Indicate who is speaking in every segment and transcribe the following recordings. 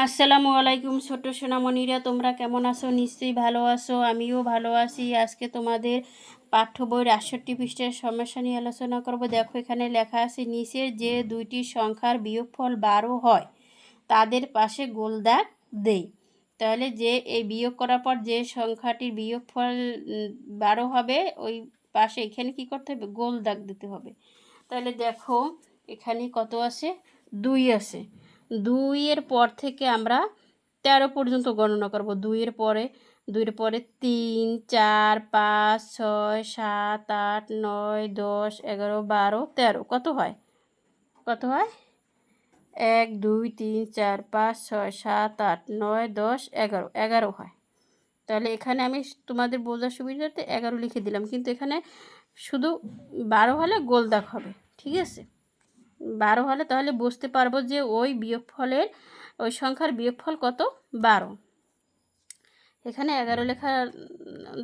Speaker 1: আসসালামু আলাইকুম ছোট সোনামণিরা, তোমরা কেমন আছো? নিশ্চয়ই ভালো আছো, আমিও ভালো আছি। আজকে তোমাদের পাঠ্য বইয়ের ৬৮ পৃষ্ঠার সমস্যা নিয়ে আলোচনা করব। দেখো, এখানে লেখা আছে, নিচের যে দুইটি সংখ্যার বিয়োগফল 12 হয় তাদের পাশে গোল দাগ দেই। তাহলে যে এই বিয়োগ করার পর যে সংখ্যাটির বিয়োগফল 12 হবে, ওই পাশে এখানে কি করতে হবে? গোল দাগ দিতে হবে। তাহলে দেখো, এখানে কত আছে? 2 আছে। 2-এর পর থেকে আমরা 13 পর্যন্ত গণনা করব। 2-এর পরে 3, 4, 5, 6, 7, 8, 9, 10, 11, 12, 13 কত হয়? 1, 2, 3, 4, 5, 6, 7, 8, 9, 10, 11, 11 হয়। তাহলে এখানে আমি তোমাদের বোঝার সুবিধার্থে 11 লিখে দিলাম, কিন্তু এখানে শুধু 12 হলে গোল দাগ হবে। ঠিক আছে, 12 হলে তাহলে বুঝতে পারবো যে ওই সংখ্যার বিয়োগফল কত? 12। এখানে 11 লেখা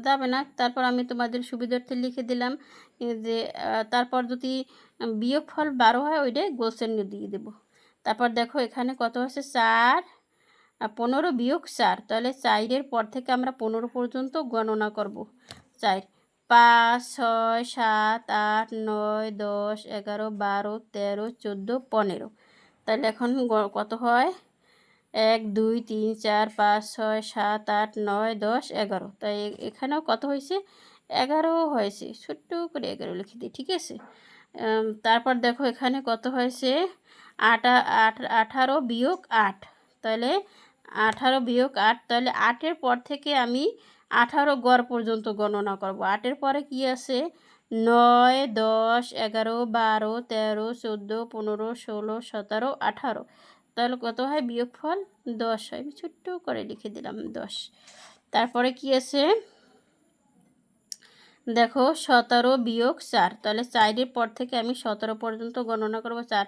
Speaker 1: যাবে না, তারপর আমি তোমাদের সুবিধার্থে লিখে দিলাম যে তারপর যদি বিয়োগফল 12 হয় ওইটাই গোল চিহ্ন দিয়ে দেব। তারপর দেখো, এখানে কত আছে? 4, 15 বিয়োগ 4, তাহলে 4-এর পর থেকে আমরা 15 পর্যন্ত গণনা করব। 4, 5, 6, 7, 8, 9, 10, 11, 12, 13, 14, 15। তাহলে এখন কত হয়? 1, 2, 3, 4, 5, 6, 7, 8, 9, 10, 11। তাই এখানেও কত হয়েছে? 11 হয়েছে। ছোট্ট করে 11 লিখে দিই। ঠিক আছে, তারপর দেখো এখানে কত হয়েছে? 18 বিয়োগ 8। তাহলে 18 বিয়োগ 8, তাহলে 8-এর পর থেকে আমি 18 গড় পর্যন্ত গণনা করব। 8-এর পরে কি আছে? 9, 10, 11, 12, 13, 14, 15, 16, 17, 18। তাহলে কত হয়? বিয়োগফল 10 হয়। আমি ছোট্ট করে লিখে দিলাম 10। তারপরে কি আছে? দেখো, 17 বিয়োগ 4, তাহলে 4-এর পর থেকে আমি 17 পর্যন্ত গণনা করব। 4,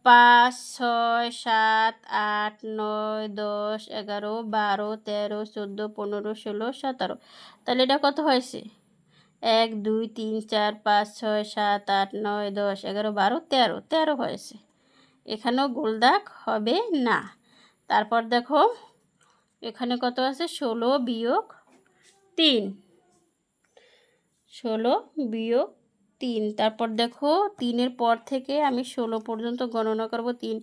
Speaker 1: 5, 6, 7, 8, 9, 10, 11, 12, 13, 14, 15, 16, 17। তাহলে এটা কত হয়েছে? 1, 2, 3, 4, 5, 6, 7, 8, 9, 10, 11, 12, 13, 13 হয়েছে। এখানেও গোল দাগ হবে না। তারপর দেখো, এখানে কত আছে? 16 বিয়োগ 3, 16 বিয়োগ 3। তারপর দেখো, 3-এর পর থেকে আমি 16 পর্যন্ত গণনা করব। 3,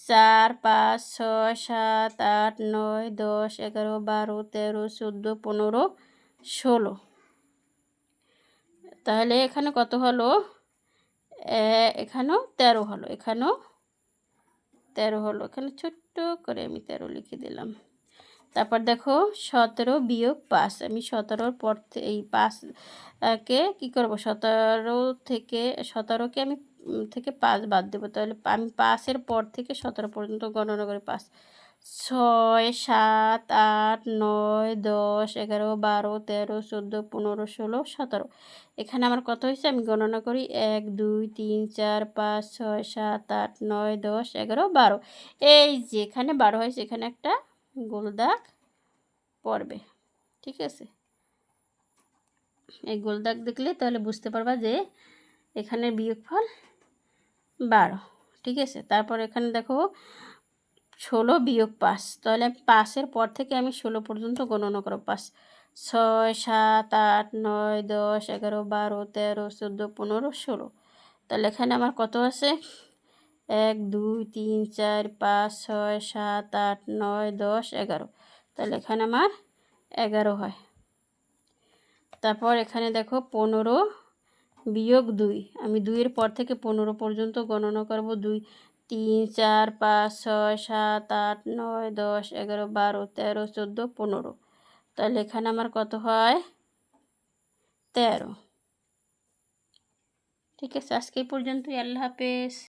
Speaker 1: 4, 5, 6, 7, 8, 9, 10, 11, 12, 13, 14, 15, 16। তাহলে এখানে কত হলো? এখানেও 13 হলো। এখানেও 13 হলো। এখানে ছোট্ট করে আমি 13 লিখে দিলাম। তারপর দেখো, 17 বিয়োগ 5। আমি 17-র পর এই 5কে কী করবো? 17কে আমি থেকে 5 বাদ দেবো। তাহলে আমি 5-এর পর থেকে 17 পর্যন্ত গণনা করি। 5, 6, 7, 8, 9, 10, 11, 12, 13, 14, 15, 16, 17। এখানে আমার কত হয়েছে? আমি গণনা করি। 1, 2, 3, 4, 5, 6, 7, 8, 9, 10, 11, 12। এই যে এখানে 12 হয়েছে, এখানে একটা গোল দাগ পড়বে। ঠিক আছে, এই গোল দাগ দেখলে তাহলে বুঝতে পারবা যে এখানে বিয়োগফল 12। ঠিক আছে, তারপর এখানে দেখো 16 বিয়োগ 5, তাহলে 5-এর পর থেকে আমি 16 পর্যন্ত গণনা করব। 5, 6, 7, 8, 9, 10, 11, 12, 13, 14, 15, 16। তাহলে এখানে আমার কত আছে? 1, 2, 3, 4, 5, 6, 7, 8, 9, 10, 11। তাহলে এখানে আমার 11 হয়। তারপর এখানে দেখো 15 বিয়োগ 2। আমি 2-এর পর থেকে 15 পর্যন্ত গণনা করব। 2, 3, 4, 5, 6, 7, 8, 9, 10, 11, 12, 13, 14, 15। তাহলে এখানে আমার কত হয়? 13। ঠিক আছে, আজকে এই পর্যন্তই। আল্লাহ হাফেজ।